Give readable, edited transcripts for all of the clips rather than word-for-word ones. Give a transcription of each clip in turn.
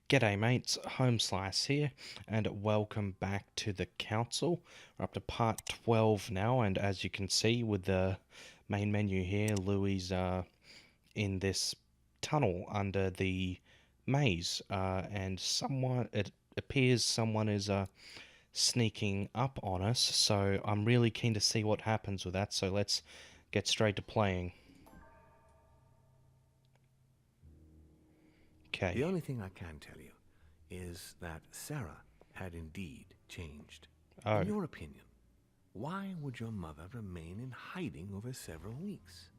G'day mates, Home Slice here, and welcome back to the Council. We're up to part 12 now, and as you can see with the main menu here, Louis in this tunnel under the maze, and it appears someone is sneaking up on us, so I'm really keen to see what happens with that, so let's get straight to playing. Okay. The only thing I can tell you is that Sarah had indeed changed. Oh. In your opinion, why would your mother remain in hiding over several weeks?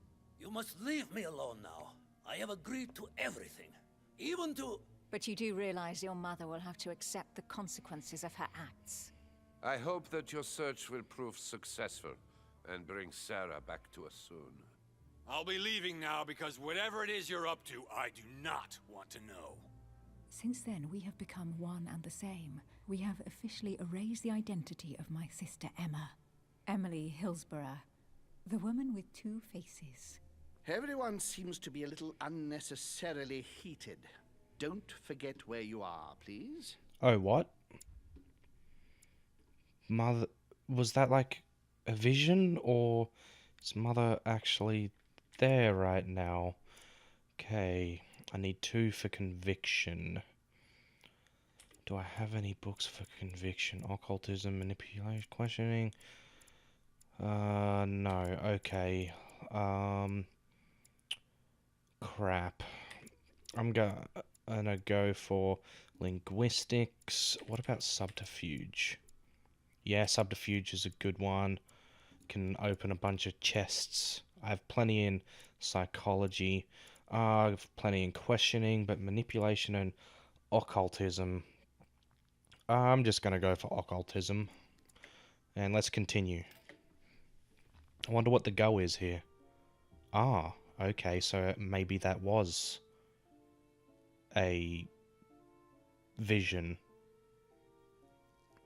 You must leave me alone now. I have agreed to everything, even to... But you do realize your mother will have to accept the consequences of her acts. I hope that your search will prove successful and bring Sarah back to us soon. I'll be leaving now because whatever it is you're up to, I do not want to know. Since then, we have become one and the same. We have officially erased the identity of my sister Emma. Emily Hillsborough, the woman with two faces. Everyone seems to be a little unnecessarily heated. Don't forget where you are, please. Oh, what? Mother... Was that like a vision, or is Mother actually there right now? Okay, I need 2 for conviction. Do I have any books for conviction? Occultism, manipulation, questioning? No, okay. Crap. I'm gonna go for linguistics. What about subterfuge? Yeah, subterfuge is a good one. Can open a bunch of chests. I have plenty in psychology. I have plenty in questioning, but manipulation and occultism. I'm just going to go for occultism. And let's continue. I wonder what the go is here. Ah, okay, so maybe that was a vision.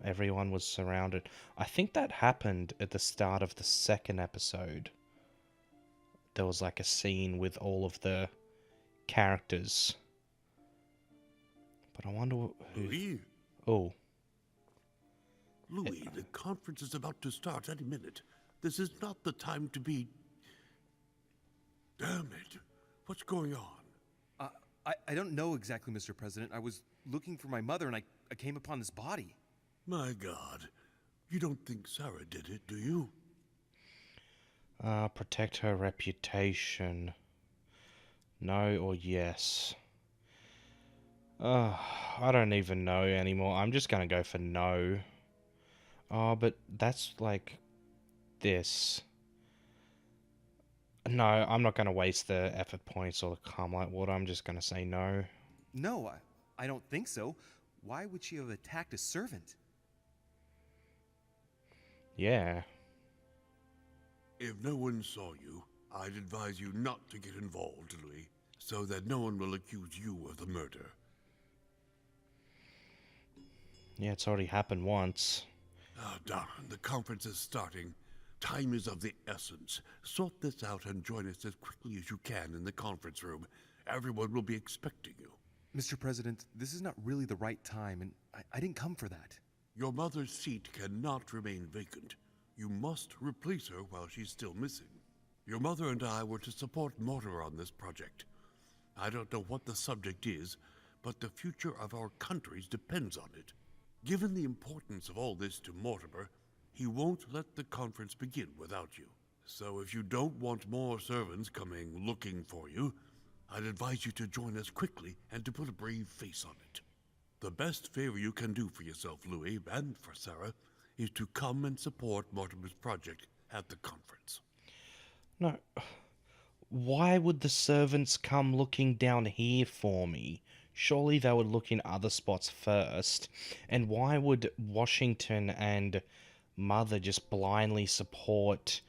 Everyone was surrounded. I think that happened at the start of the 2nd episode. There was like a scene with all of the characters. But I wonder who... Louis? Oh. Louis, the conference is about to start any minute. This is not the time to be... Damn it. What's going on? I don't know exactly, Mr. President. I was looking for my mother and I came upon this body. My God. You don't think Sarah did it, do you? Protect her reputation. No or yes? I don't even know anymore. I'm just gonna go for no. Oh, but that's like this. No, I'm not gonna waste the effort points or the Carmelite water. I'm just gonna say no. No, I don't think so. Why would she have attacked a servant? Yeah. If no one saw you, I'd advise you not to get involved, Louis, so that no one will accuse you of the murder. Yeah, it's already happened once. Ah, darn, the conference is starting. Time is of the essence. Sort this out and join us as quickly as you can in the conference room. Everyone will be expecting you. Mr. President, this is not really the right time, and I didn't come for that. Your mother's seat cannot remain vacant. You must replace her while she's still missing. Your mother and I were to support Mortimer on this project. I don't know what the subject is, but the future of our countries depends on it. Given the importance of all this to Mortimer, he won't let the conference begin without you. So if you don't want more servants coming looking for you, I'd advise you to join us quickly and to put a brave face on it. The best favor you can do for yourself, Louis, and for Sarah, is to come and support Mortimer's project at the conference. No. Why would the servants come looking down here for me? Surely they would look in other spots first. And why would Washington and Mother just blindly support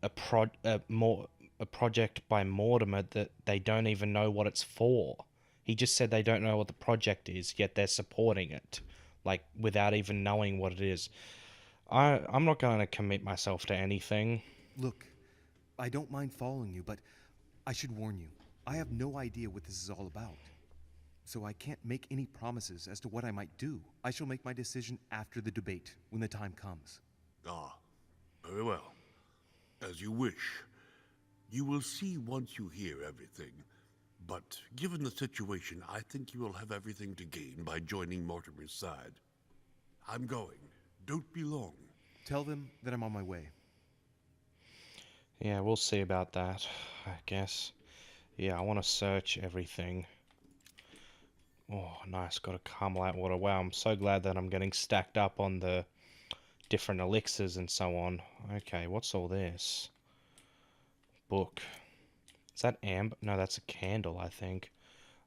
a project by Mortimer that they don't even know what it's for? He just said they don't know what the project is, yet they're supporting it, like, without even knowing what it is. I'm not going to commit myself to anything. Look, I don't mind following you, but I should warn you. I have no idea what this is all about. so I can't make any promises as to what I might do. I shall make my decision after the debate, when the time comes. Ah, very well. As you wish. You will see once you hear everything. But given the situation, I think you will have everything to gain by joining Mortimer's side. I'm going. Don't be long. Tell them that I'm on my way. Yeah, we'll see about that, I guess. Yeah, I want to search everything. Oh, nice. Got a Carmelite water. Wow, I'm so glad that I'm getting stacked up on the different elixirs and so on. Okay, what's all this? Book. Is that amber? No, that's a candle, I think.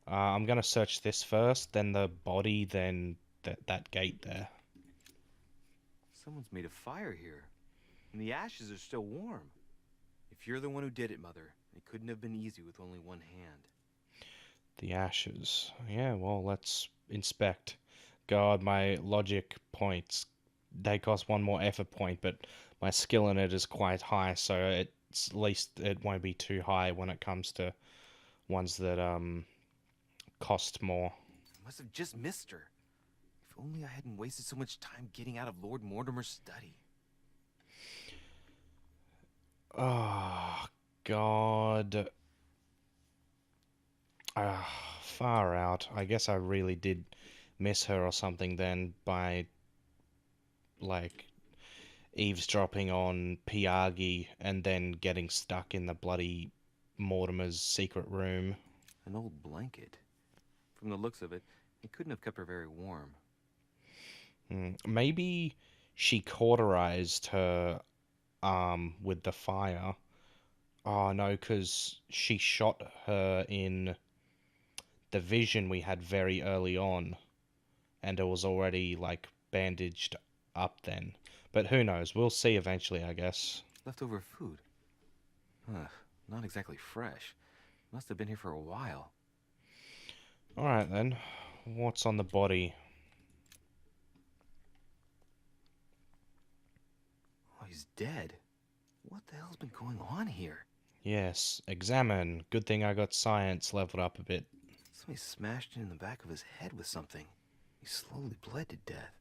I'm going to search this first, then the body, then that gate there. Someone's made a fire here, and the ashes are still warm. If you're the one who did it, Mother, it couldn't have been easy with only one hand. The ashes. Yeah, well, let's inspect. God, my logic points, they cost one more effort point, but my skill in it is quite high, so it's at least it won't be too high when it comes to ones that cost more. I must have just missed her. If only I hadn't wasted so much time getting out of Lord Mortimer's study. Oh, God. Far out. I guess I really did miss her or something then by, like, eavesdropping on Piagi and then getting stuck in the bloody Mortimer's secret room. An old blanket. From the looks of it, it couldn't have kept her very warm. Maybe she cauterized her arm with the fire. Oh, no, because she shot her in the vision we had very early on, and it was already, like, bandaged up then. But who knows? We'll see eventually, I guess. Leftover food. Ugh, not exactly fresh. Must have been here for a while. Alright then. What's on the body? Oh, he's dead. What the hell's been going on here? Yes, examine. Good thing I got science leveled up a bit. Somebody smashed in the back of his head with something. He slowly bled to death.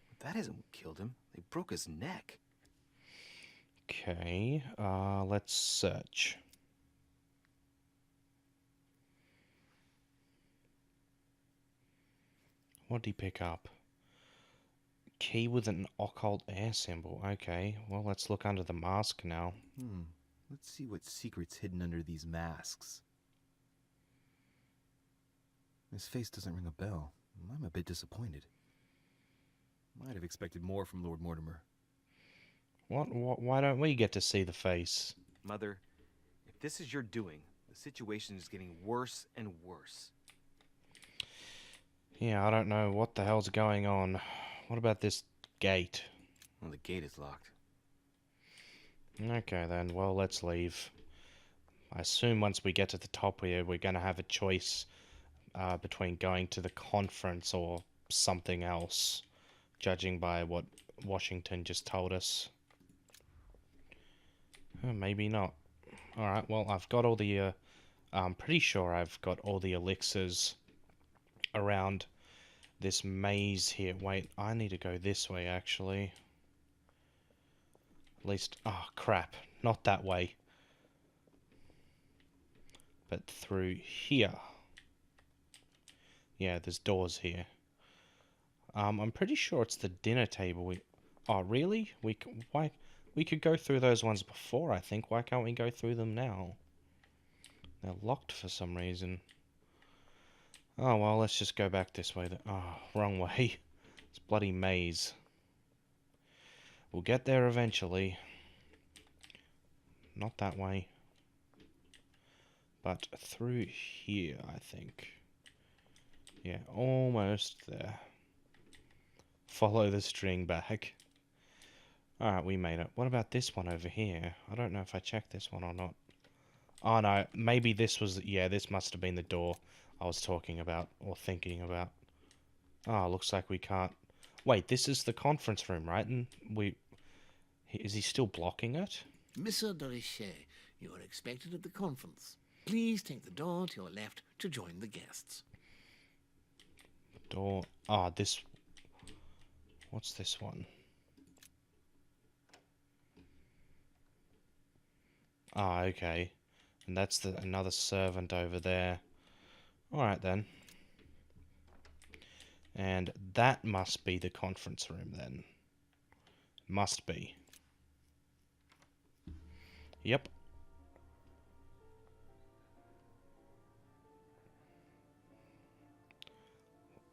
But that isn't what killed him. They broke his neck. Okay, let's search. What did he pick up? Key with an occult air symbol. Okay, well, let's look under the mask now. Let's see what secret's hidden under these masks. His face doesn't ring a bell. I'm a bit disappointed. Might have expected more from Lord Mortimer. What? Why don't we get to see the face? Mother, if this is your doing, the situation is getting worse and worse. Yeah, I don't know what the hell's going on. What about this gate? Well, the gate is locked. Okay then, well, let's leave. I assume once we get to the top here, we're going to have a choice between going to the conference or something else, judging by what Washington just told us. Maybe not. Alright, well, I've got all the... I'm pretty sure I've got all the elixirs around this maze here. Wait, I need to go this way, actually. At least... Oh, crap. Not that way. But through here. Yeah, there's doors here. I'm pretty sure it's the dinner table. Oh, really? Why? We could go through those ones before, I think. Why can't we go through them now? They're locked for some reason. Oh, well, let's just go back this way. Oh, wrong way. It's bloody maze. We'll get there eventually. Not that way. But through here, I think. Yeah, almost there. Follow the string back. Alright, we made it. What about this one over here? I don't know if I checked this one or not. Oh no, maybe this was... Yeah, this must have been the door I was talking about, or thinking about. Oh, looks like we can't... Wait, this is the conference room, right? And is he still blocking it? Monsieur de Richet, you are expected at the conference. Please take the door to your left to join the guests. Door. Ah, this. What's this one? Ah, okay. And that's another servant over there. Alright then. And that must be the conference room then. Must be. Yep.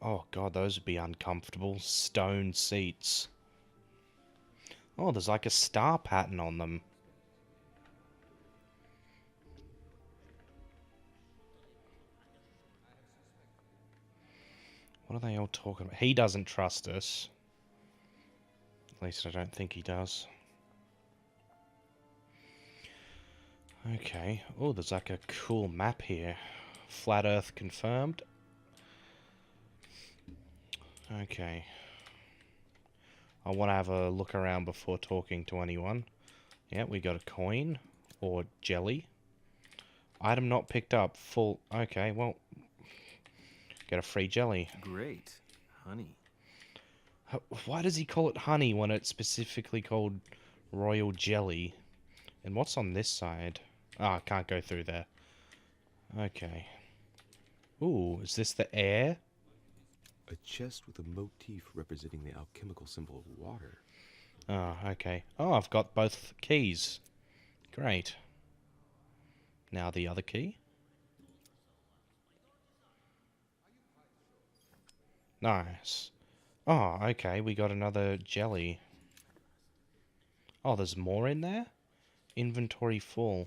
Oh god, those would be uncomfortable. Stone seats. Oh, there's like a star pattern on them. What are they all talking about? He doesn't trust us. At least I don't think he does. Okay. Oh, there's like a cool map here. Flat Earth confirmed. Okay. I want to have a look around before talking to anyone. Yeah, we got a coin. Or jelly. Item not picked up. Full. Okay, well. Get a free jelly. Great. Honey. Why does he call it honey when it's specifically called royal jelly? And what's on this side? Ah, I can't go through there. Okay. Ooh, is this the air? A chest with a motif representing the alchemical symbol of water. Oh, okay. Oh, I've got both keys. Great. Now the other key. Nice. Oh, okay, we got another jelly. Oh, there's more in there? Inventory full.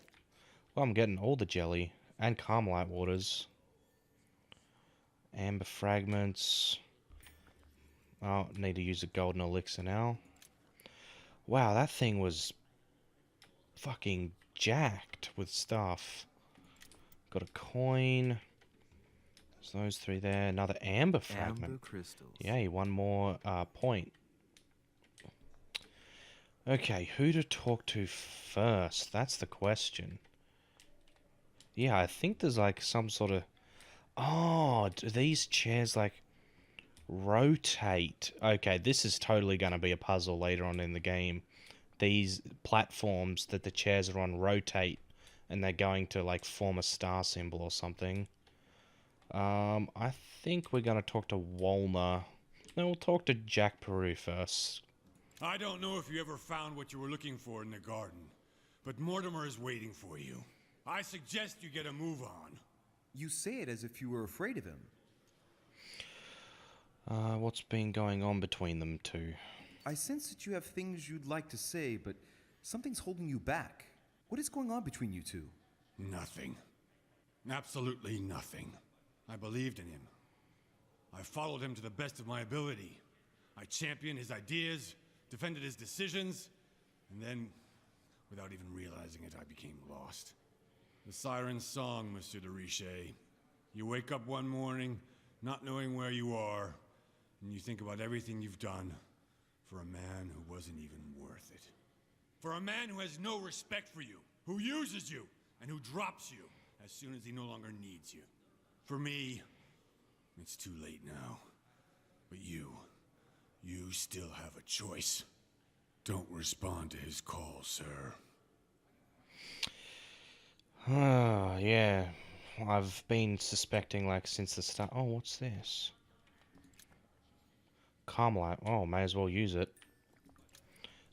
Well, I'm getting all the jelly. And Carmelite waters. Amber fragments. Oh, need to use a golden elixir now. Wow, that thing was fucking jacked with stuff. Got a coin. There's those three there. Another amber fragment. Amber crystals. Yay, one more point. Okay, who to talk to first? That's the question. Yeah, I think there's like some sort of... Oh, do these chairs like rotate? Okay, this is totally going to be a puzzle later on in the game. These platforms that the chairs are on rotate and they're going to like form a star symbol or something. I think we're going to talk to Walner. No, we'll talk to Jack Peru first. I don't know if you ever found what you were looking for in the garden, but Mortimer is waiting for you. I suggest you get a move on. You say it as if you were afraid of him. What's been going on between them two? I sense that you have things you'd like to say, but something's holding you back. What is going on between you two? Nothing. Absolutely nothing. I believed in him. I followed him to the best of my ability. I championed his ideas, defended his decisions, and then, without even realizing it, I became lost. The siren's song, Monsieur de Richet. You wake up one morning, not knowing where you are, and you think about everything you've done for a man who wasn't even worth it. For a man who has no respect for you, who uses you, and who drops you as soon as he no longer needs you. For me, it's too late now. But you still have a choice. Don't respond to his call, sir. Ah, yeah. I've been suspecting, like, since the start. Oh, what's this? Carmelite. Oh, may as well use it.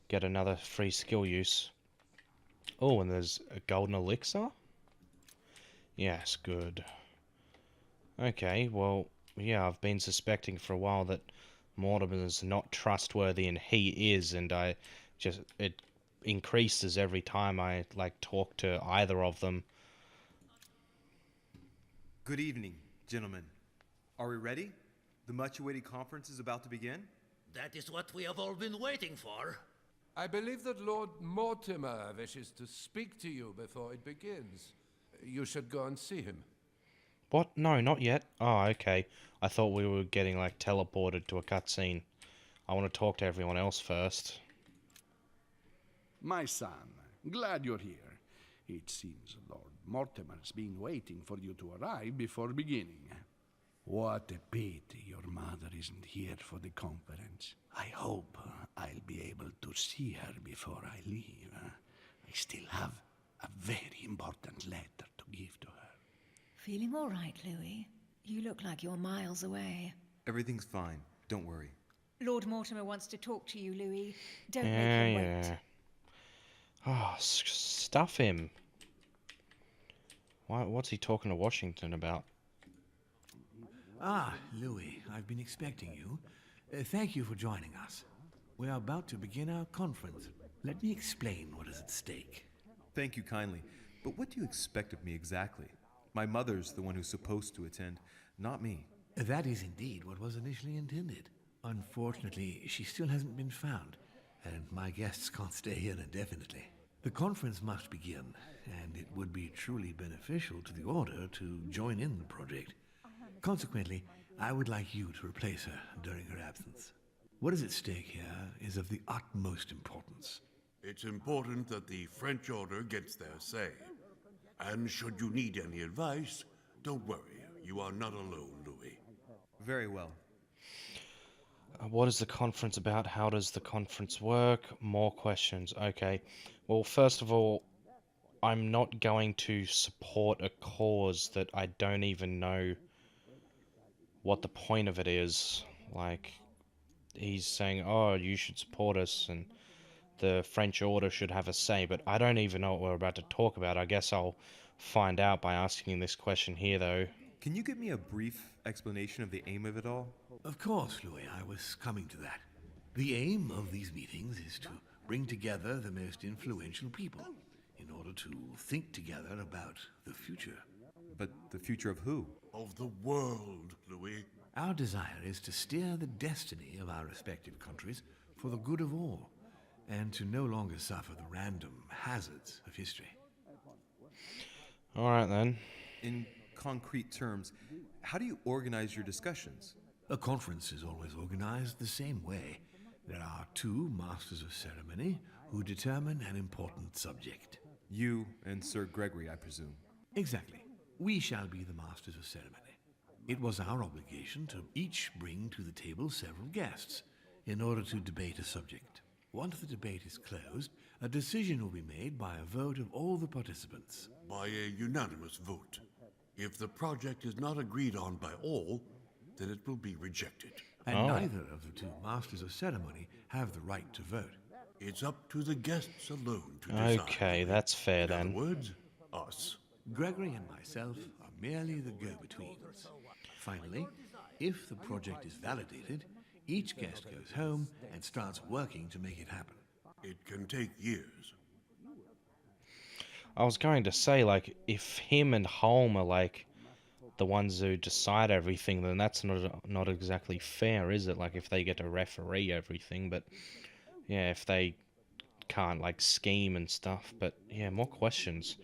Get another free skill use. Oh, and there's a golden elixir? Yes, good. Okay, well, yeah, I've been suspecting for a while that Mortimer's not trustworthy, and he is, and it increases every time I, like, talk to either of them. Good evening, gentlemen. Are we ready? The much-awaited conference is about to begin? That is what we have all been waiting for. I believe that Lord Mortimer wishes to speak to you before it begins. You should go and see him. What? No, not yet. Oh, okay. I thought we were getting, like, teleported to a cutscene. I want to talk to everyone else first. My son, glad you're here. It seems Lord Mortimer's been waiting for you to arrive before beginning. What a pity your mother isn't here for the conference. I hope I'll be able to see her before I leave. I still have a very important letter to give to her. Feeling all right, Louis? You look like you're miles away. Everything's fine. Don't worry. Lord Mortimer wants to talk to you, Louis. Don't Yeah, make him wait. yeah. Oh, stuff him. What's he talking to Washington about? Ah, Louis, I've been expecting you. Thank you for joining us. We are about to begin our conference. Let me explain what is at stake. Thank you kindly. But what do you expect of me exactly? My mother's the one who's supposed to attend, not me. That is indeed what was initially intended. Unfortunately, she still hasn't been found, and my guests can't stay here indefinitely. The conference must begin, and it would be truly beneficial to the Order to join in the project. Consequently, I would like you to replace her during her absence. What is at stake here is of the utmost importance. It's important that the French Order gets their say. And should you need any advice, don't worry. You are not alone, Louis. Very well. What is the conference about? How does the conference work? More questions. Okay. Well, first of all, I'm not going to support a cause that I don't even know what the point of it is. Like, he's saying, oh, you should support us and the French Order should have a say, but I don't even know what we're about to talk about. I guess I'll find out by asking this question here, though. Can you give me a brief explanation of the aim of it all? Of course, Louis, I was coming to that. The aim of these meetings is to bring together the most influential people in order to think together about the future. But the future of who? Of the world, Louis. Our desire is to steer the destiny of our respective countries for the good of all, and to no longer suffer the random hazards of history. Alright then. In concrete terms, how do you organize your discussions? A conference is always organized the same way. There are two masters of ceremony who determine an important subject. You and Sir Gregory, I presume. Exactly. We shall be the masters of ceremony. It was our obligation to each bring to the table several guests in order to debate a subject. Once the debate is closed, a decision will be made by a vote of all the participants. By a unanimous vote. If the project is not agreed on by all, then it will be rejected. And neither of the two masters of ceremony have the right to vote. It's up to the guests alone to decide. Okay, that's fair then. In other words, us. Gregory and myself are merely the go-betweens. Finally, if the project is validated, each guest goes home and starts working to make it happen. It can take years. I was going to say, like, if him and Holm are, like, the ones who decide everything, then that's not exactly fair, is it? Like, if they get to referee everything, but, yeah, if they can't, like, scheme and stuff. But, yeah, more questions.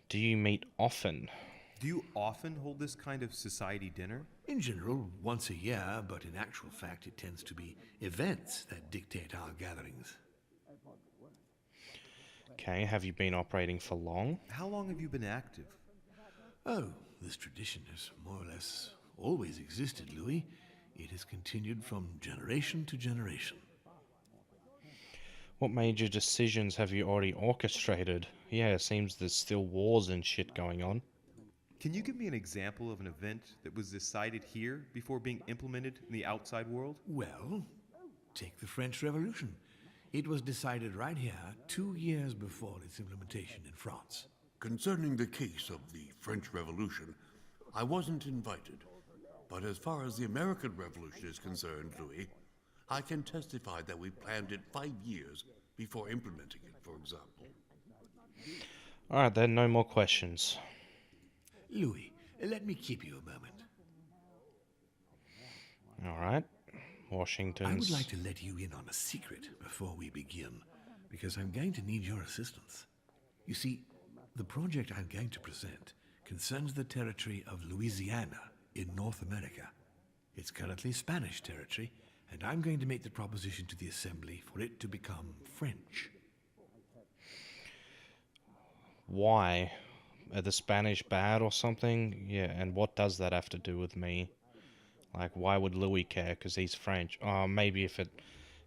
Do you meet often? Do you often hold this kind of society dinner? In general, once a year, but in actual fact it tends to be events that dictate our gatherings. Okay, have you been operating for long? How long have you been active? Oh, this tradition has more or less always existed, Louis. It has continued from generation to generation. What major decisions have you already orchestrated? Yeah, it seems there's still wars and shit going on. Can you give me an example of an event that was decided here before being implemented in the outside world? Well, take the French Revolution. It was decided right here 2 years before its implementation in France. Concerning the case of the French Revolution, I wasn't invited. But as far as the American Revolution is concerned, Louis, I can testify that we planned it 5 years before implementing it, for example. Alright then, no more questions. Louis, let me keep you a moment. Alright. Washington's... I would like to let you in on a secret before we begin, because I'm going to need your assistance. You see, the project I'm going to present concerns the territory of Louisiana in North America. It's currently Spanish territory, and I'm going to make the proposition to the Assembly for it to become French. Why? Are the Spanish bad or something? Yeah, and what does that have to do with me? Like, why would Louis care? Because he's French. Oh, maybe if it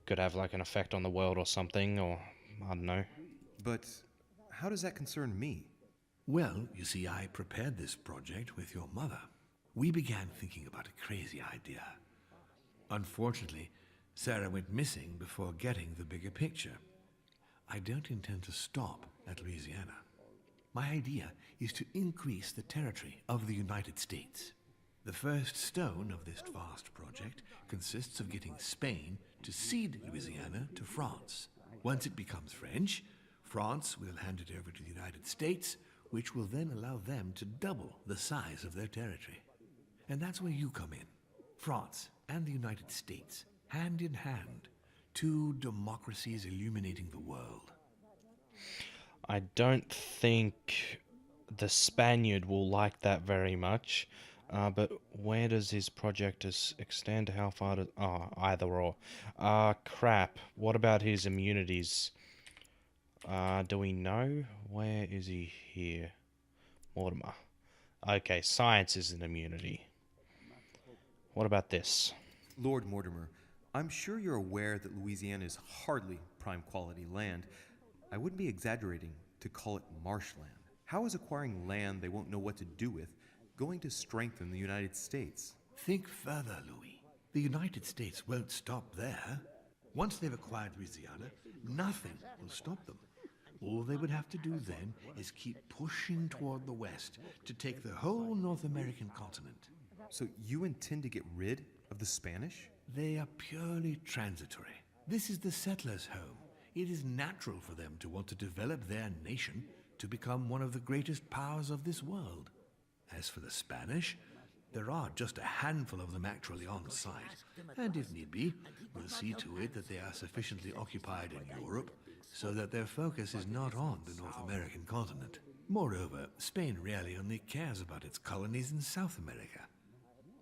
could have, like, an effect on the world or something, or I don't know. But how does that concern me? Well, you see, I prepared this project with your mother. We began thinking about a crazy idea. Unfortunately, Sarah went missing before getting the bigger picture. I don't intend to stop at Louisiana. My idea is to increase the territory of the United States. The first stone of this vast project consists of getting Spain to cede Louisiana to France. Once it becomes French, France will hand it over to the United States, which will then allow them to double the size of their territory. And that's where you come in. France and the United States, hand in hand, two democracies illuminating the world. I don't think the Spaniard will like that very much. But where does his project extend? How far does... Oh, either or. Crap. What about his immunities? Do we know? Where is he here? Mortimer. Okay, science is an immunity. What about this? Lord Mortimer, I'm sure you're aware that Louisiana is hardly prime quality land. I wouldn't be exaggerating to call it marshland. How is acquiring land they won't know what to do with going to strengthen the United States? Think further, Louis. The United States won't stop there. Once they've acquired Louisiana, nothing will stop them. All they would have to do then is keep pushing toward the west to take the whole North American continent. So you intend to get rid of the Spanish? They are purely transitory. This is the settlers' home. It is natural for them to want to develop their nation to become one of the greatest powers of this world. As for the Spanish, there are just a handful of them actually on site, and if need be, we'll see to it that they are sufficiently occupied in Europe so that their focus is not on the North American continent. Moreover, Spain really only cares about its colonies in South America.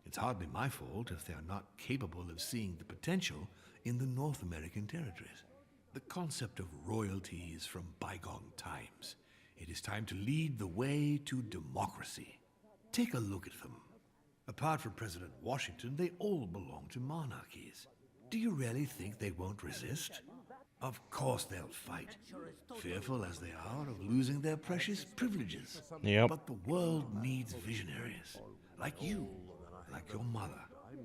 It's hardly my fault if they are not capable of seeing the potential in the North American territories. The concept of royalty is from bygone times. It is time to lead the way to democracy. Take a look at them. Apart from President Washington, they all belong to monarchies. Do you really think they won't resist? Of course they'll fight, fearful as they are of losing their precious privileges. Yep. But the world needs visionaries, like you, like your mother.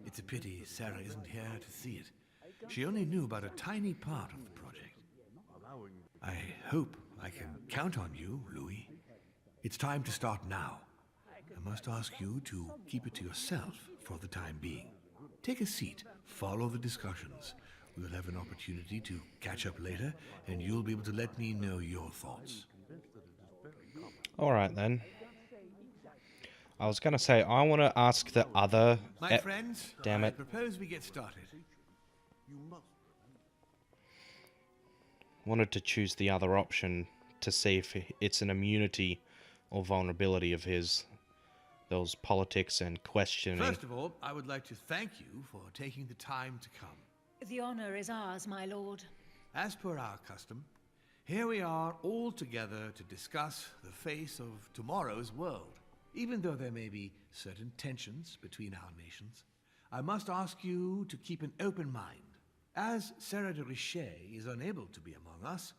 It's a pity Sarah isn't here to see it. She only knew about a tiny part of the project. I hope I can count on you, Louis. It's time to start now. I must ask you to keep it to yourself for the time being. Take a seat, follow the discussions. We'll have an opportunity to catch up later, and you'll be able to let me know your thoughts. Alright then. I was gonna say, I want to ask the other... My friends, damn I it. propose we get started. Wanted to choose the other option to see if it's an immunity or vulnerability of his. Those politics and questioning. First of all, I would like to thank you for taking the time to come. The honor is ours, my lord. As per our custom, here we are all together to discuss the face of tomorrow's world. Even though there may be certain tensions between our nations, I must ask you to keep an open mind. As Sarah de Richet is unable to be among us,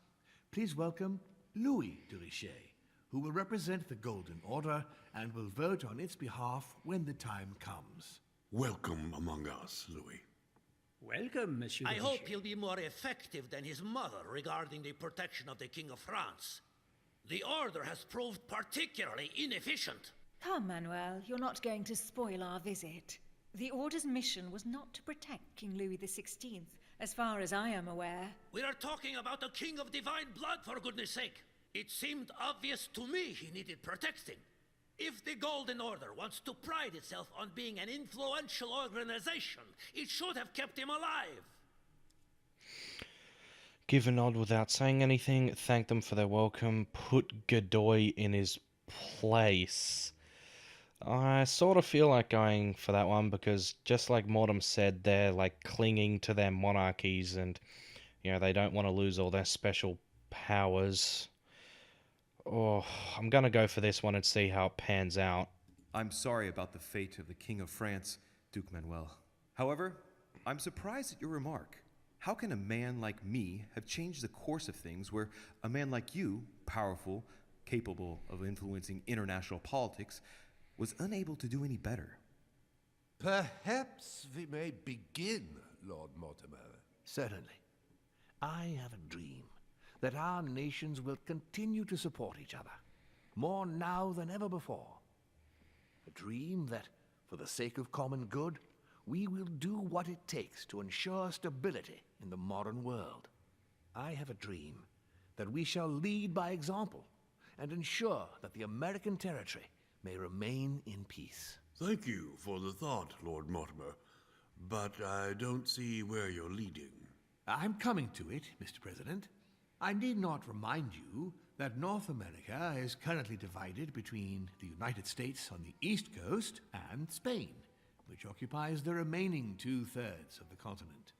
please welcome Louis de Richet, who will represent the Golden Order and will vote on its behalf when the time comes. Welcome among us, Louis. Welcome, Monsieur. I hope he'll be more effective than his mother regarding the protection of the King of France. The Order has proved particularly inefficient. Come, Manuel, you're not going to spoil our visit. The Order's mission was not to protect King Louis XVI, as far as I am aware. We are talking about a king of divine blood, for goodness sake. It seemed obvious to me he needed protecting. If the Golden Order wants to pride itself on being an influential organization, it should have kept him alive. Give a nod without saying anything, thank them for their welcome, put Godoy in his place. I sort of feel like going for that one because just like Mortimer said, they're like clinging to their monarchies and, you know, they don't want to lose all their special powers. Oh, I'm gonna go for this one and see how it pans out. I'm sorry about the fate of the King of France, Duke Manuel. However, I'm surprised at your remark. How can a man like me have changed the course of things where a man like you, powerful, capable of influencing international politics, was unable to do any better? Perhaps we may begin, Lord Mortimer. Certainly. I have a dream that our nations will continue to support each other, more now than ever before. A dream that, for the sake of common good, we will do what it takes to ensure stability in the modern world. I have a dream that we shall lead by example and ensure that the American territory may remain in peace. Thank you for the thought, Lord Mortimer, but I don't see where you're leading. I'm coming to it, Mr. President. I need not remind you that North America is currently divided between the United States on the east coast and Spain, which occupies the remaining 2/3 of the continent.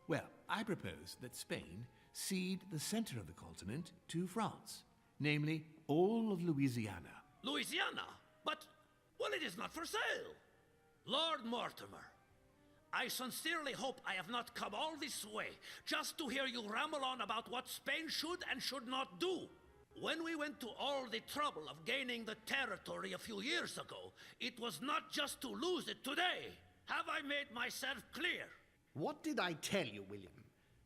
Well, I propose that Spain cede the center of the continent to France, namely all of Louisiana. Louisiana? But, well, it is not for sale. Lord Mortimer, I sincerely hope I have not come all this way just to hear you ramble on about what Spain should and should not do. When we went to all the trouble of gaining the territory a few years ago, it was not just to lose it today. Have I made myself clear? What did I tell you, William?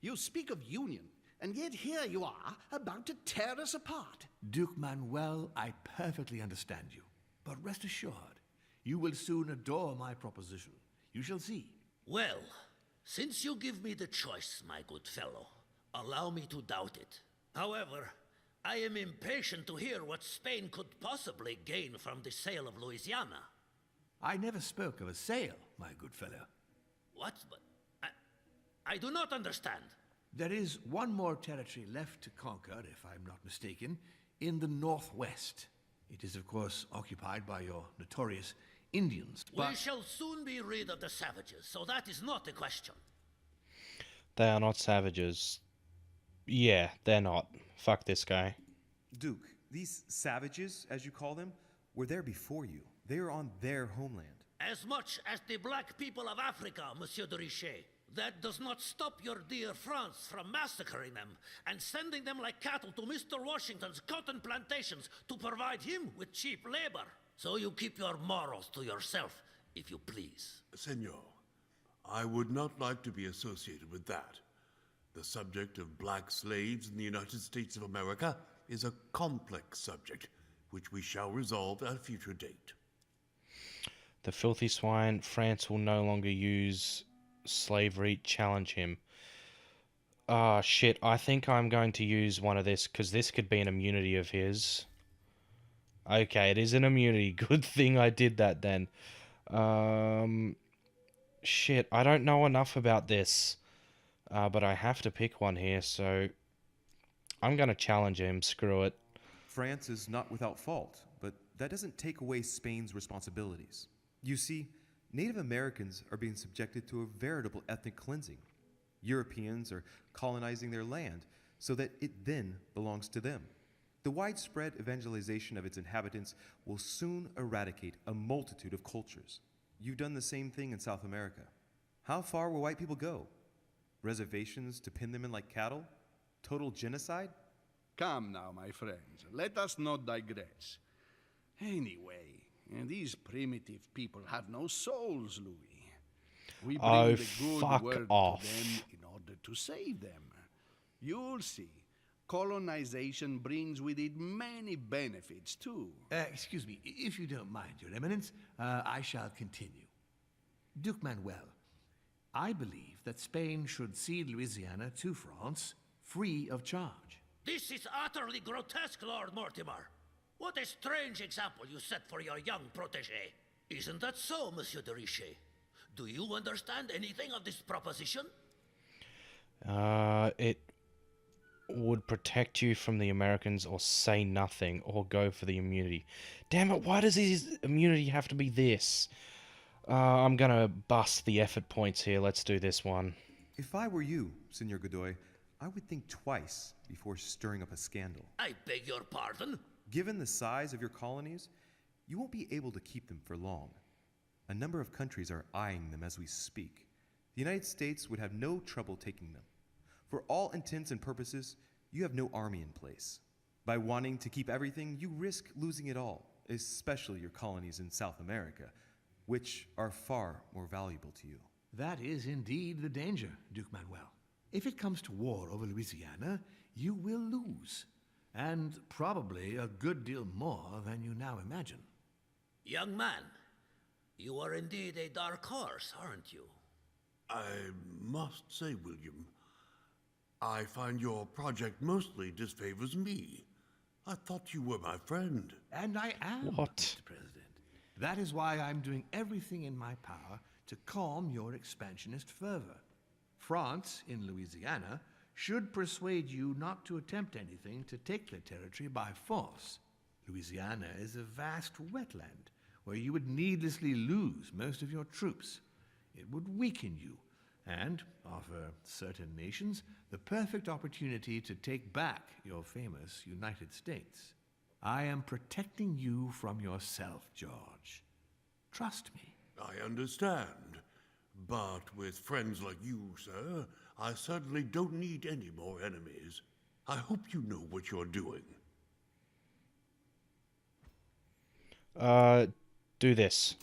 You speak of union, and yet here you are, about to tear us apart. Duke Manuel, I perfectly understand you. But rest assured, you will soon adore my proposition. You shall see. Well, since you give me the choice, my good fellow, allow me to doubt it. However, I am impatient to hear what Spain could possibly gain from the sale of Louisiana. I never spoke of a sale, my good fellow. What? But I do not understand. There is one more territory left to conquer, if I'm not mistaken, in the northwest. It is, of course, occupied by your notorious Indians, but... We shall soon be rid of the savages, so that is not a question. They are not savages. Yeah, they're not. Fuck this guy. Duke, these savages, as you call them, were there before you. They are on their homeland. As much as the black people of Africa, Monsieur de Richet. That does not stop your dear France from massacring them and sending them like cattle to Mr. Washington's cotton plantations to provide him with cheap labor. So you keep your morals to yourself, if you please. Senor, I would not like to be associated with that. The subject of black slaves in the United States of America is a complex subject, which we shall resolve at a future date. The filthy swine. France will no longer use slavery. Challenge him. Ah, shit. I think I'm going to use one of this, because this could be an immunity of his. Okay, it is an immunity. Good thing I did that then. Shit, I don't know enough about this. But I have to pick one here, so I'm going to challenge him. Screw it. France is not without fault, but that doesn't take away Spain's responsibilities. You see, Native Americans are being subjected to a veritable ethnic cleansing. Europeans are colonizing their land so that it then belongs to them. The widespread evangelization of its inhabitants will soon eradicate a multitude of cultures. You've done the same thing in South America. How far will white people go? Reservations to pin them in like cattle? Total genocide? Come now, my friends, let us not digress. Anyway, these primitive people have no souls, Louis. We bring the good word to them in order to save them. You'll see, colonization brings with it many benefits, too. Excuse me, if you don't mind, Your Eminence, I shall continue. Duke Manuel, I believe that Spain should cede Louisiana to France free of charge. This is utterly grotesque, Lord Mortimer. What a strange example you set for your young protégé. Isn't that so, Monsieur de Richet? Do you understand anything of this proposition? It would protect you from the Americans, or say nothing, or go for the immunity. Damn it, why does his immunity have to be this? I'm gonna bust the effort points here. Let's do this one. If I were you, Senor Godoy, I would think twice before stirring up a scandal. I beg your pardon? Given the size of your colonies, you won't be able to keep them for long. A number of countries are eyeing them as we speak. The United States would have no trouble taking them. For all intents and purposes, you have no army in place. By wanting to keep everything, you risk losing it all, especially your colonies in South America, which are far more valuable to you. That is indeed the danger, Duke Manuel. If it comes to war over Louisiana, you will lose. And probably a good deal more than you now imagine. Young man, you are indeed a dark horse, aren't you? I must say, William, I find your project mostly disfavors me. I thought you were my friend. And I am, What? Mr. President. That is why I'm doing everything in my power to calm your expansionist fervor. France, in Louisiana, should persuade you not to attempt anything to take the territory by force. Louisiana is a vast wetland where you would needlessly lose most of your troops. It would weaken you and offer certain nations the perfect opportunity to take back your famous United States. I am protecting you from yourself, George. Trust me. I understand. But with friends like you, sir, I certainly don't need any more enemies. I hope you know what you're doing. Do this.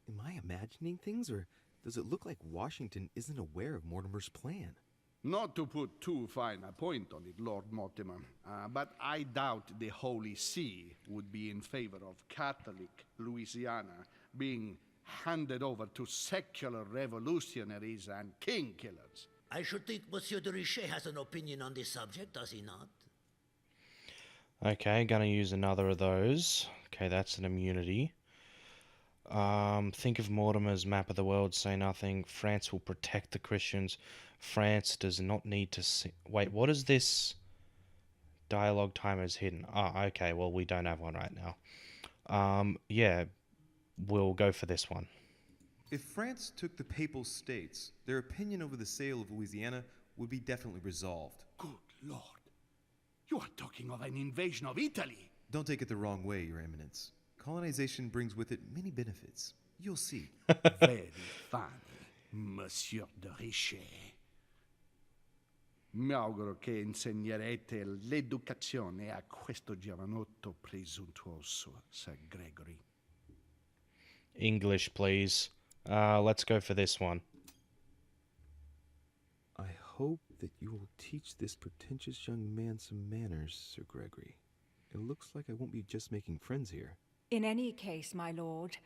Am I imagining things, or does it look like Washington isn't aware of Mortimer's plan? Not to put too fine a point on it, Lord Mortimer, but I doubt the Holy See would be in favor of Catholic Louisiana being handed over to secular revolutionaries and king killers. I should think Monsieur de Richet has an opinion on this subject, does he not? Okay, gonna use another of those. Okay, that's an immunity. Think of Mortimer's map of the world, say nothing. France will protect the Christians. France does not need to see... Wait, what is this? Dialogue timer is hidden. Ah, okay, well, we don't have one right now. Yeah, we'll go for this one. If France took the Papal States, their opinion over the sale of Louisiana would be definitely resolved. Good Lord. You are talking of an invasion of Italy. Don't take it the wrong way, Your Eminence. Colonization brings with it many benefits. You'll see. Very funny, Monsieur de Richet. Mi auguro che insegnerete l'educazione a questo giovanotto presuntuoso, Sir Gregory. English, please. Let's go for this one. I hope that you will teach this pretentious young man some manners, Sir Gregory. It looks like I won't be just making friends here. In any case, my lord,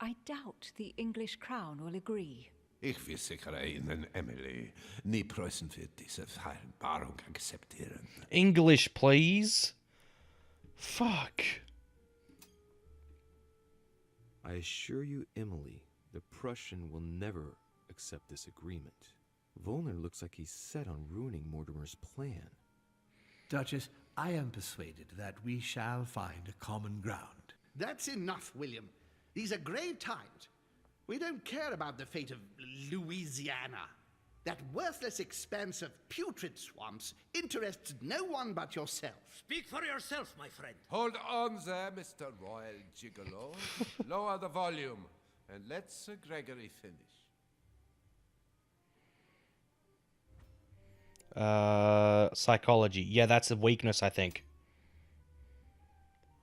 I doubt the English crown will agree. Ich versichere Ihnen, Emily, nie Preußen wird diese Vereinbarung akzeptieren. English, please. Fuck. I assure you, Emily, the Prussian will never accept this agreement. Volner looks like he's set on ruining Mortimer's plan. Duchess, I am persuaded that we shall find a common ground. That's enough, William. These are grave times. We don't care about the fate of Louisiana. That worthless expanse of putrid swamps interests no one but yourself. Speak for yourself, my friend. Hold on there, Mr. Royal Gigolo. Lower the volume, and let Sir Gregory finish. Psychology. Yeah, that's a weakness, I think.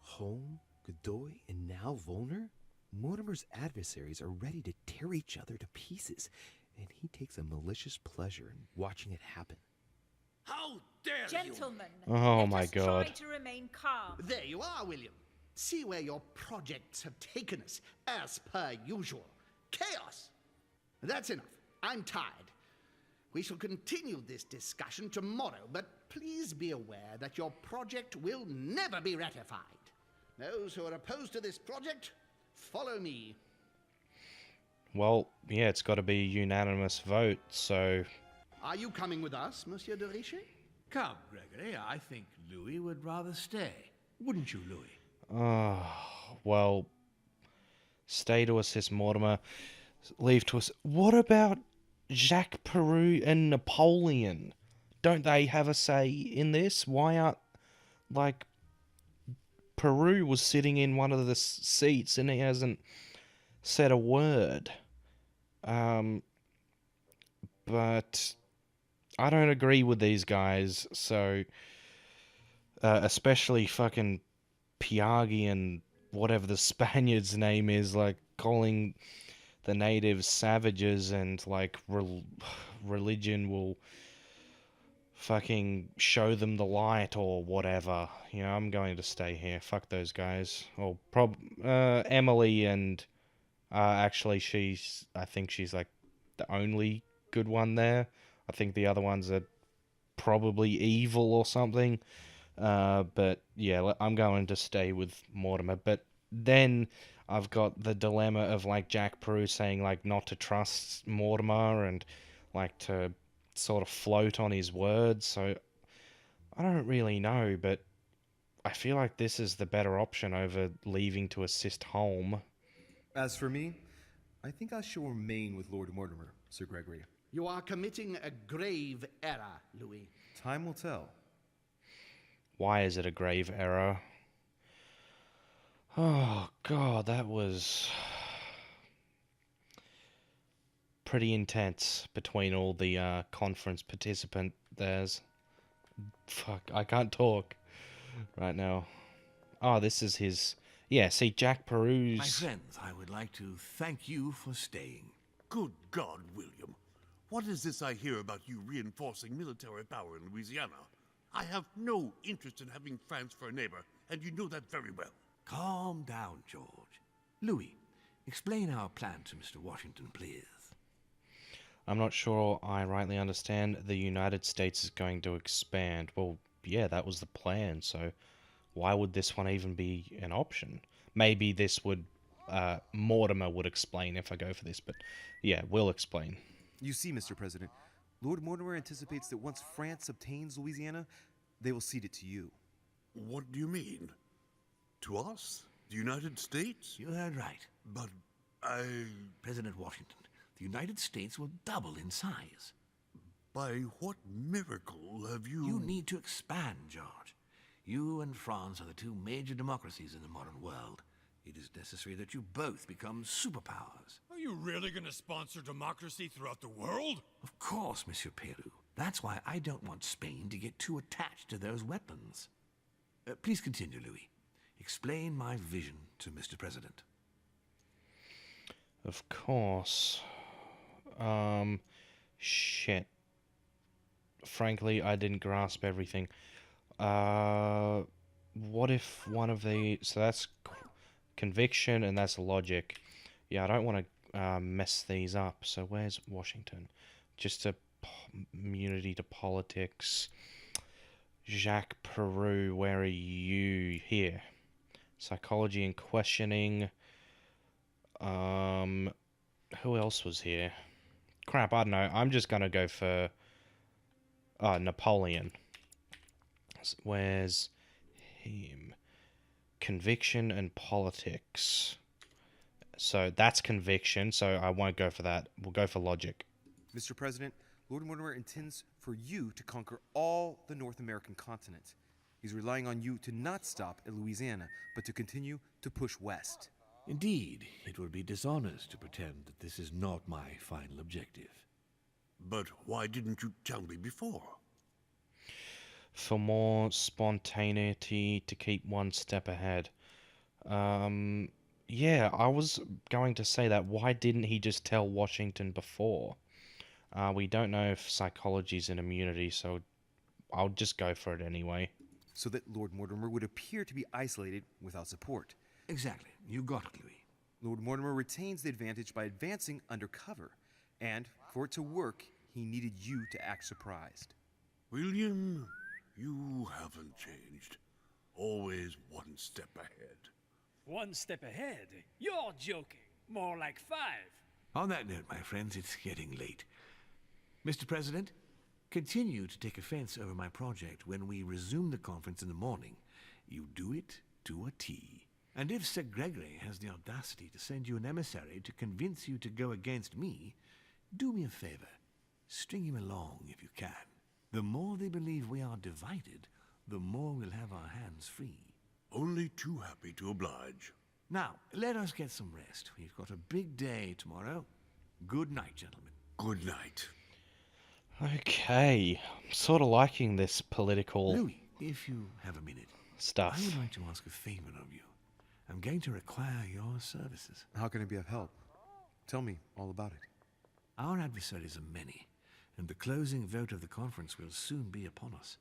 Home, Godoy, and now Volner? Mortimer's adversaries are ready to tear each other to pieces, and he takes a malicious pleasure in watching it happen. How dare Gentlemen, Oh let my us God. try to remain calm. There you are, William. See where your projects have taken us, as per usual. Chaos. That's enough. I'm tired. We shall continue this discussion tomorrow, but please be aware that your project will never be ratified. Those who are opposed to this project, follow me. Well, yeah, it's got to be a unanimous vote, so... Are you coming with us, Monsieur de Richet? Come, Gregory, I think Louis would rather stay. Wouldn't you, Louis? Well, stay to assist Mortimer, leave to us. What about Jacques Peru and Napoleon? Don't they have a say in this? Why aren't like, Peru was sitting in one of the seats and he hasn't said a word. But I don't agree with these guys, so especially fucking Piaggi and whatever the Spaniard's name is, like calling the natives savages and like religion will fucking show them the light or whatever. You know, I'm going to stay here. Fuck those guys. Or Emily and actually I think she's like the only good one there. I think the other ones are probably evil or something. But yeah, I'm going to stay with Mortimer. But then I've got the dilemma of like Jack Peru saying like not to trust Mortimer and like to sort of float on his words. So I don't really know, but I feel like this is the better option over leaving to assist home. As for me, I think I shall remain with Lord Mortimer, Sir Gregory. You are committing a grave error, Louis. Time will tell. Why is it a grave error? Oh, God, that was pretty intense between all the conference participant there's. Fuck, I can't talk right now. Oh, this is his... Yeah, see, Jack Peru's... My friends, I would like to thank you for staying. Good God, William. What is this I hear about you reinforcing military power in Louisiana? I have no interest in having France for a neighbor, and you know that very well. Calm down, George. Louis, explain our plan to Mr. Washington, please. I'm not sure I rightly understand. The United States is going to expand. Well, yeah, that was the plan, so why would this one even be an option? Maybe this would... Mortimer would explain if I go for this, but yeah, we'll explain. You see, Mr. President, Lord Mortimer anticipates that once France obtains Louisiana, they will cede it to you. What do you mean? To us? The United States? You heard right. But President Washington, the United States will double in size. By what miracle have you... You need to expand, George. You and France are the two major democracies in the modern world. It is necessary that you both become superpowers. Are you really going to sponsor democracy throughout the world? Of course, Monsieur Peru. That's why I don't want Spain to get too attached to those weapons. Please continue, Louis. Explain my vision to Mr. President. Of course. Shit. Frankly, I didn't grasp everything. What if one of the... So that's conviction and that's logic. Yeah, I don't want to mess these up. So where's Washington? Just immunity to politics. Jacques Peru, where are you? Here. Psychology and questioning. Who else was here? Crap, I don't know. I'm just gonna go for Napoleon. Where's him? Conviction and politics. So that's conviction, so I won't go for that. We'll go for logic. Mr. President, Lord Mortimer intends for you to conquer all the North American continent. He's relying on you to not stop at Louisiana, but to continue to push west. Indeed, it would be dishonest to pretend that this is not my final objective. But why didn't you tell me before? For more spontaneity, to keep one step ahead. Yeah, I was going to say that. Why didn't he just tell Washington before? We don't know if psychology's an immunity, so I'll just go for it anyway. So that Lord Mortimer would appear to be isolated without support. Exactly. You got it, Louis. Lord Mortimer retains the advantage by advancing undercover. And for it to work, he needed you to act surprised. William, you haven't changed. Always one step ahead. One step ahead? You're joking. More like 5. On that note, my friends, it's getting late. Mr. President, continue to take offense over my project when we resume the conference in the morning. You do it to a T. And if Sir Gregory has the audacity to send you an emissary to convince you to go against me, do me a favor. String him along if you can. The more they believe we are divided, the more we'll have our hands free. Only too happy to oblige. Now, let us get some rest. We've got a big day tomorrow. Good night, gentlemen. Good night. Okay. I'm sort of liking this political Louis, if you have a minute, stuff. I would like to ask a favor of you. I'm going to require your services. How can I be of help? Tell me all about it. Our adversaries are many, and the closing vote of the conference will soon be upon us.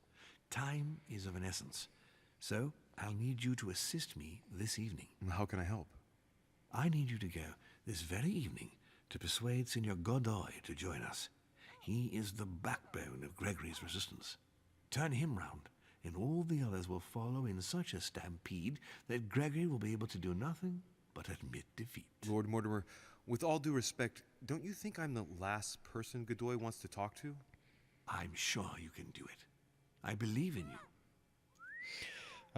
Time is of an essence, so I'll need you to assist me this evening. How can I help? I need you to go this very evening to persuade Signor Godoy to join us. He is the backbone of Gregory's resistance. Turn him round, and all the others will follow in such a stampede that Gregory will be able to do nothing but admit defeat. Lord Mortimer, with all due respect, don't you think I'm the last person Godoy wants to talk to? I'm sure you can do it. I believe in you.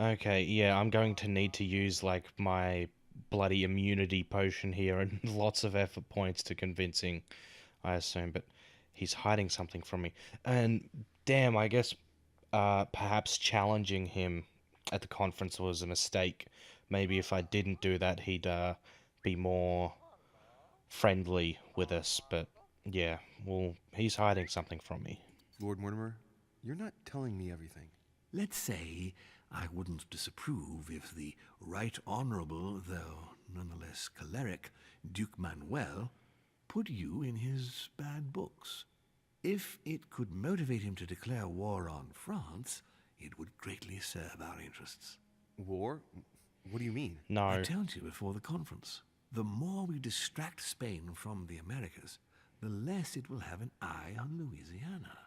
Okay, yeah, I'm going to need to use, like, my bloody immunity potion here and lots of effort points to convincing, I assume, but he's hiding something from me. And, damn, I guess perhaps challenging him at the conference was a mistake. Maybe if I didn't do that, he'd be more friendly with us, but, yeah, well, he's hiding something from me. Lord Mortimer, you're not telling me everything. Let's say I wouldn't disapprove if the Right Honourable, though nonetheless choleric, Duke Manuel put you in his bad books. If it could motivate him to declare war on France, it would greatly serve our interests. War? What do you mean? No. I told you before the conference. The more we distract Spain from the Americas, the less it will have an eye on Louisiana.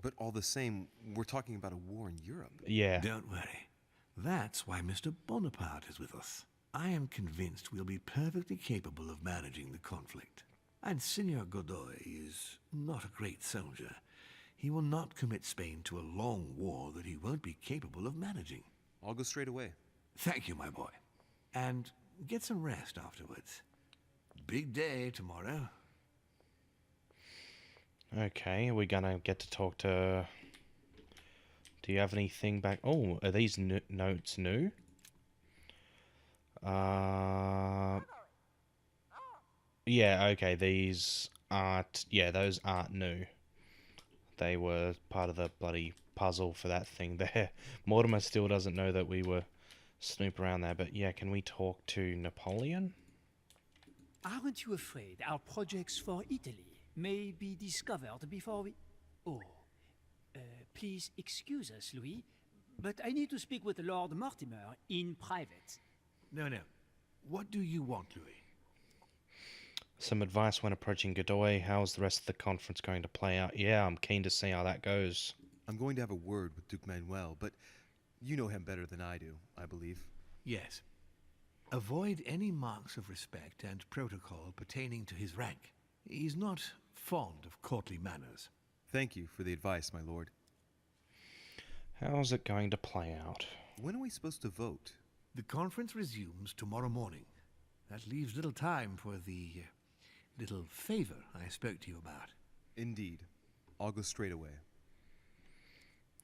But all the same, we're talking about a war in Europe. Yeah. Don't worry. That's why Mr. Bonaparte is with us. I am convinced we'll be perfectly capable of managing the conflict. And Signor Godoy is not a great soldier. He will not commit Spain to a long war that he won't be capable of managing. I'll go straight away. Thank you, my boy. And get some rest afterwards. Big day tomorrow. Okay, are we gonna get to talk to... Do you have anything back? Oh, are these notes new? Yeah, okay, these aren't... Yeah, those aren't new. They were part of the bloody puzzle for that thing there. Mortimer still doesn't know that we were snooping around there, but yeah, can we talk to Napoleon? Aren't you afraid our projects for Italy may be discovered before we... Oh, please excuse us, Louis, but I need to speak with Lord Mortimer in private. No. What do you want, Louis? Some advice when approaching Godoy. How's the rest of the conference going to play out? Yeah, I'm keen to see how that goes. I'm going to have a word with Duke Manuel, but you know him better than I do, I believe. Yes. Avoid any marks of respect and protocol pertaining to his rank. He's not fond of courtly manners. Thank you for the advice, my lord. How's it going to play out? When are we supposed to vote? The conference resumes tomorrow morning. That leaves little time for the little favor I spoke to you about. Indeed. I'll go straight away.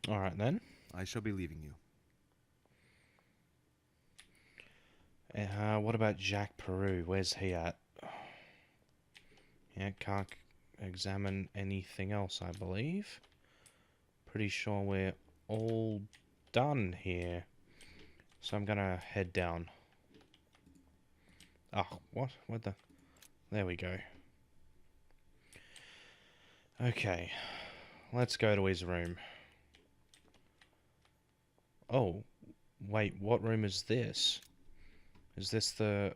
All right, then. I shall be leaving you. What about Jacques Peru? Where's he at? Yeah, can't examine anything else, I believe. Pretty sure we're all done here. So I'm gonna head down. Oh, what? What the? There we go. Okay. Let's go to his room. Oh, wait, what room is this? Is this the...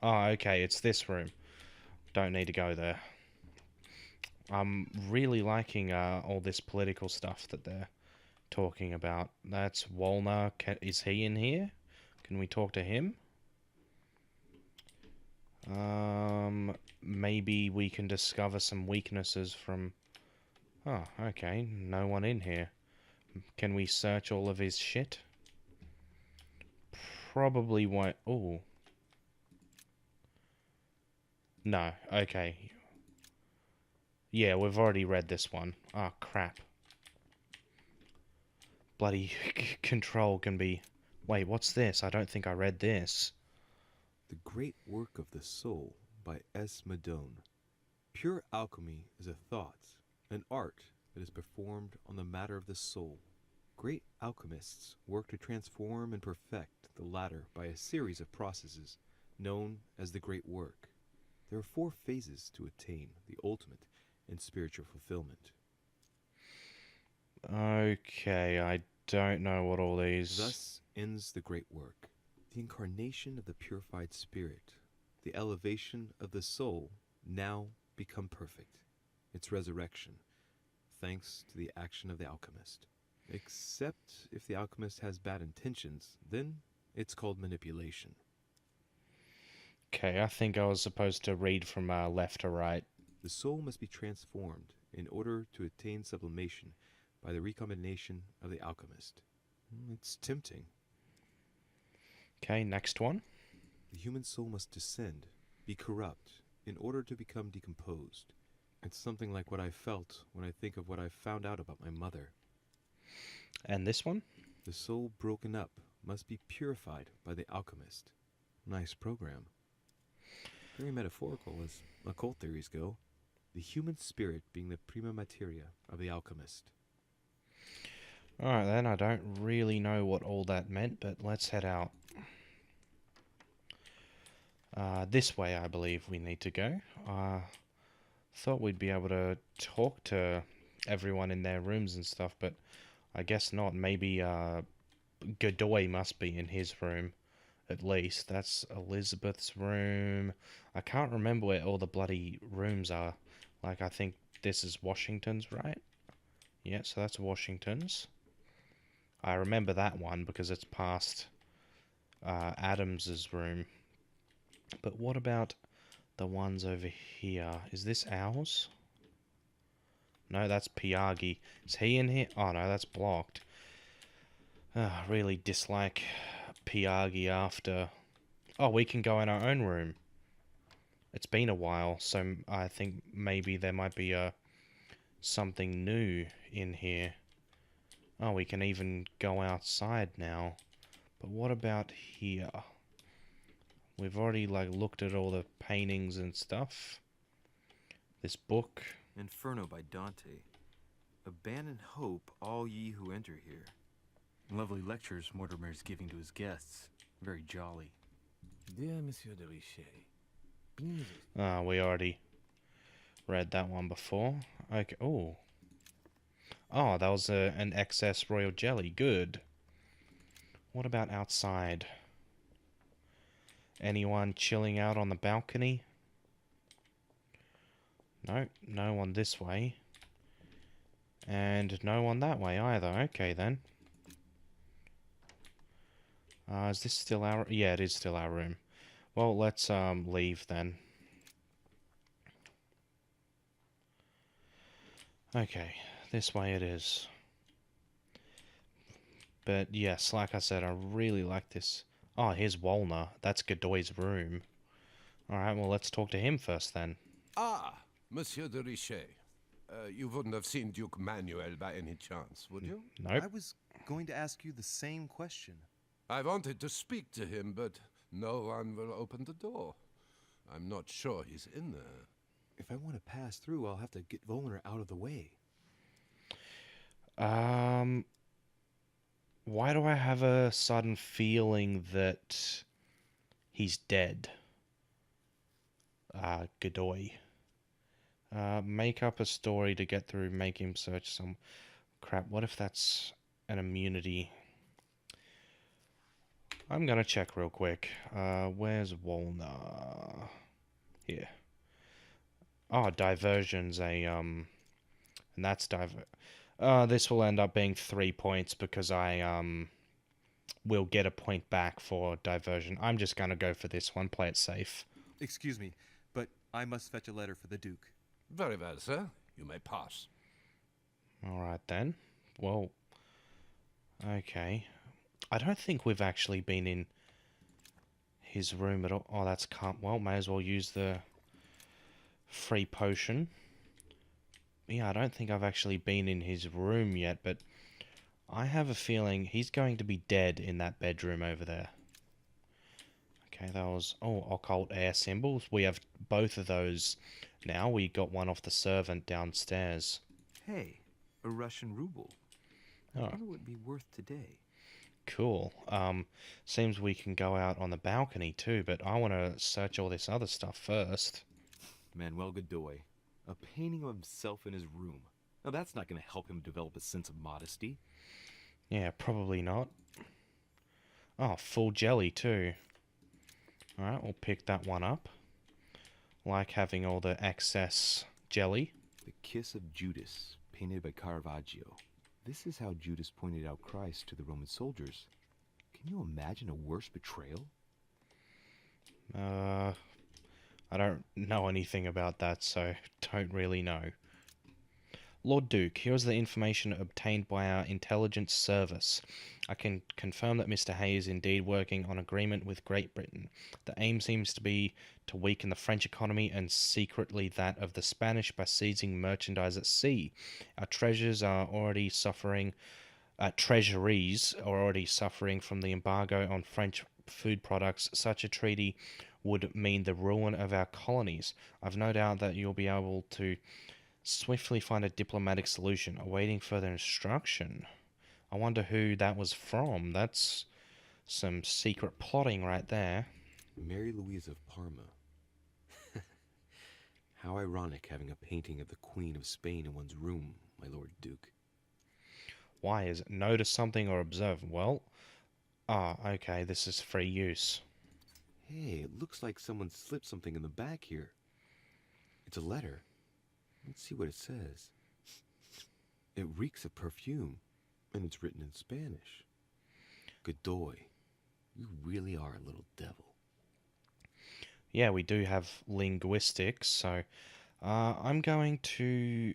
Oh, okay, it's this room. Don't need to go there. I'm really liking all this political stuff that they're talking about. That's Walner. Is he in here? Can we talk to him? Maybe we can discover some weaknesses from... Oh, okay, no one in here. Can we search all of his shit? Probably won't... Oh. No, okay. Yeah, we've already read this one. Oh, crap. bloody control can be... Wait, what's this? I don't think I read this. The Great Work of the Soul by S. Madone. Pure alchemy is a thought, an art that is performed on the matter of the soul. Great alchemists work to transform and perfect the latter by a series of processes known as the Great Work. There are 4 phases to attain the ultimate in spiritual fulfillment. Okay, I don't know what all these... Thus ends the Great Work. The incarnation of the purified spirit, the elevation of the soul, now become perfect. Its resurrection, thanks to the action of the alchemist. Except if the alchemist has bad intentions, then it's called manipulation. Okay, I think I was supposed to read from left to right. The soul must be transformed in order to attain sublimation by the recombination of the alchemist. It's tempting. Okay, next one. The human soul must descend, be corrupt, in order to become decomposed. It's something like what I felt when I think of what I found out about my mother. And this one? The soul broken up must be purified by the alchemist. Nice program. Very metaphorical as occult theories go. The human spirit being the prima materia of the alchemist. Alright then, I don't really know what all that meant, but let's head out. This way, I believe we need to go. Thought we'd be able to talk to everyone in their rooms and stuff, but I guess not. Maybe Godoy must be in his room, at least. That's Elizabeth's room. I can't remember where all the bloody rooms are. Like, I think this is Washington's, right? Yeah, so that's Washington's. I remember that one because it's past Adams's room. But what about the ones over here? Is this ours? No, that's Piaghi. Is he in here? Oh no, that's blocked. Really dislike Piaghi after... Oh, we can go in our own room. It's been a while, so I think maybe there might be something new in here. Oh, we can even go outside now. But what about here? We've already looked at all the paintings and stuff. This book. Inferno by Dante. Abandon hope, all ye who enter here. Lovely lectures Mortimer is giving to his guests. Very jolly. Dear Monsieur de Richet, we already read that one before. Okay. Oh. Oh, that was an excess royal jelly. Good. What about outside? Anyone chilling out on the balcony? No, no one this way. And no one that way either. Okay then. Is this still our... Yeah, it is still our room. Well, let's leave then. Okay, this way it is. But yes, like I said, I really like this. Oh, here's Walner. That's Godoy's room. Alright, well, let's talk to him first then. Ah, Monsieur de Richet. You wouldn't have seen Duke Manuel by any chance, would you? Nope. I was going to ask you the same question. I wanted to speak to him, but no one will open the door. I'm not sure he's in there. If I want to pass through, I'll have to get Volner out of the way. Why do I have a sudden feeling that he's dead? Godoy. Make up a story to get through, make him search some... Crap, what if that's an immunity? I'm gonna check real quick. Where's Walner? Here. Oh, diversion's a, and that's this will end up being 3 points because I, will get a point back for diversion. I'm just gonna go for this one, play it safe. Excuse me, but I must fetch a letter for the Duke. Very well, sir. You may pass. Alright then. Well, okay. I don't think we've actually been in his room at all. Oh, that's can't. Well, may as well use the free potion. Yeah, I don't think I've actually been in his room yet, but I have a feeling he's going to be dead in that bedroom over there. Okay, that was... Oh, occult air symbols. We have both of those now. We got one off the servant downstairs. Hey, a Russian ruble. I wonder what it'd be worth today. Cool. Seems we can go out on the balcony too, but I want to search all this other stuff first. Manuel Godoy. A painting of himself in his room. Now that's not going to help him develop a sense of modesty. Yeah, probably not. Oh, full jelly too. Alright, we'll pick that one up. Like having all the excess jelly. The Kiss of Judas, painted by Caravaggio. This is how Judas pointed out Christ to the Roman soldiers. Can you imagine a worse betrayal? I don't know anything about that, so don't really know. Lord Duke, here is the information obtained by our intelligence service. I can confirm that Mr. Hay is indeed working on agreement with Great Britain. The aim seems to be to weaken the French economy and secretly that of the Spanish by seizing merchandise at sea. Our treasuries are already suffering from the embargo on French food products. Such a treaty would mean the ruin of our colonies. I've no doubt that you'll be able to swiftly find a diplomatic solution, awaiting further instruction. I wonder who that was from. That's some secret plotting right there. Mary Louise of Parma. How ironic having a painting of the Queen of Spain in one's room, my Lord Duke. Why is it? Notice something or observe? Well, okay, this is free use. Hey, it looks like someone slipped something in the back here. It's a letter. Let's see what it says. It reeks of perfume, and it's written in Spanish. Godoy, you really are a little devil. Yeah, we do have linguistics, so I'm going to...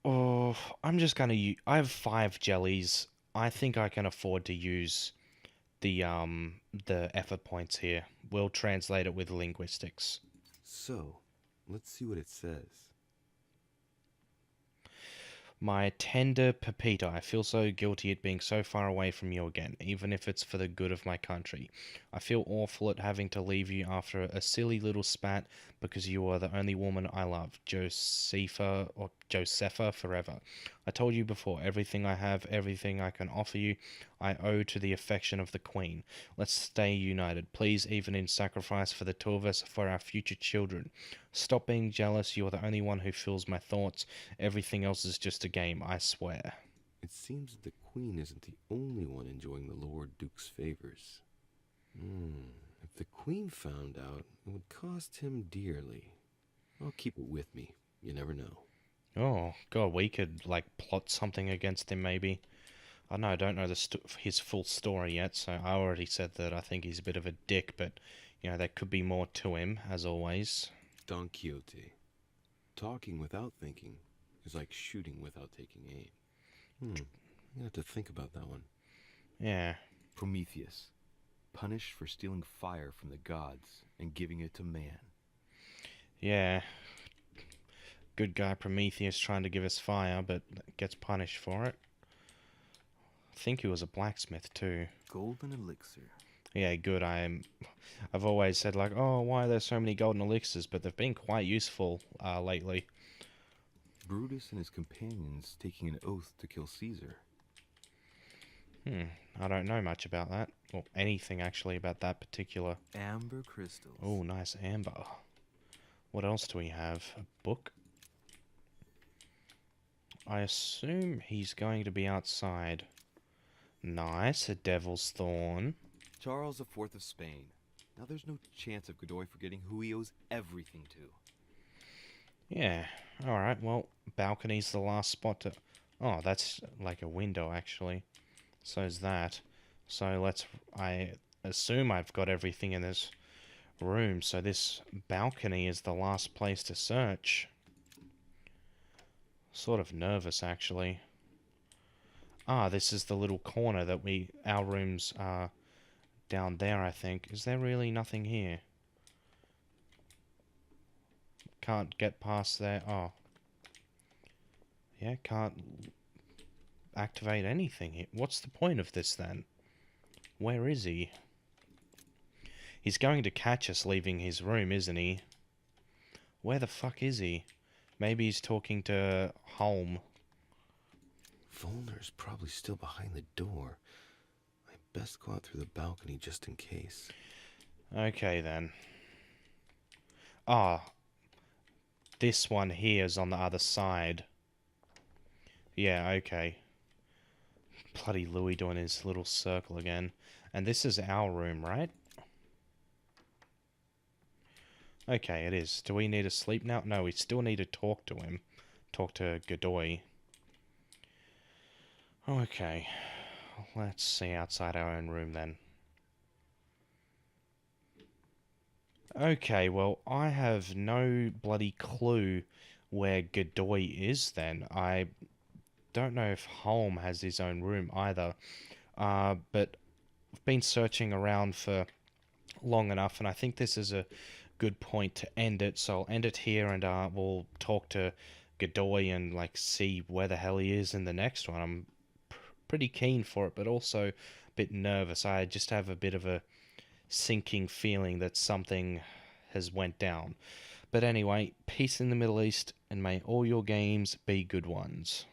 Oh, I'm just going to... I have 5 jellies. I think I can afford to use the effort points here. We'll translate it with linguistics. So, let's see what it says. My tender Pepita, I feel so guilty at being so far away from you again, even if it's for the good of my country. I feel awful at having to leave you after a silly little spat because you are the only woman I love. Josepha forever. I told you before, everything I have, everything I can offer you, I owe to the affection of the Queen. Let's stay united, please, even in sacrifice for the two of us, for our future children. Stop being jealous, you are the only one who fills my thoughts. Everything else is just a game, I swear. It seems that the Queen isn't the only one enjoying the Lord Duke's favors. If the Queen found out, it would cost him dearly. I'll keep it with me. You never know. Oh, God, we could, plot something against him, maybe. I don't know his full story yet, so I already said that I think he's a bit of a dick, but, there could be more to him, as always. Don Quixote. Talking without thinking is like shooting without taking aim. I'm gonna have to think about that one. Yeah. Prometheus. Punished for stealing fire from the gods and giving it to man. Yeah. Good guy Prometheus trying to give us fire, but gets punished for it. I think he was a blacksmith too. Golden elixir. Yeah, good. I've always said why are there so many golden elixirs, but they've been quite useful lately. Brutus and his companions taking an oath to kill Caesar. I don't know much about that, or anything actually about that particular. Amber crystals. Oh, nice amber. What else do we have? A book? I assume he's going to be outside. Nice, a devil's thorn. Charles IV of Spain. Now there's no chance of Godoy forgetting who he owes everything to. Yeah, alright, well, balcony's the last spot to... Oh, that's like a window, actually. So's that. So I assume I've got everything in this room, so this balcony is the last place to search. Sort of nervous, actually. This is the little corner that our rooms are down there, I think. Is there really nothing here? Can't get past there. Oh. Yeah, can't activate anything here. What's the point of this then? Where is he? He's going to catch us leaving his room, isn't he? Where the fuck is he? Maybe he's talking to Holm. Volner's probably still behind the door. I best go out through the balcony just in case. Okay then. Ah. This one here is on the other side. Yeah, okay. Bloody Louis doing his little circle again. And this is our room, right? Okay, it is. Do we need to sleep now? No, we still need to talk to him. Talk to Godoy. Okay. Let's see outside our own room then. Okay, well, I have no bloody clue where Godoy is then. I don't know if Holm has his own room either. But I've been searching around for long enough, and I think this is a good point to end it. So I'll end it here, and we'll talk to Godoy and like see where the hell he is in the next one. I'm pretty keen for it, but also a bit nervous. I just have a bit of a sinking feeling that something has went down. But anyway, peace in the Middle East, and may all your games be good ones.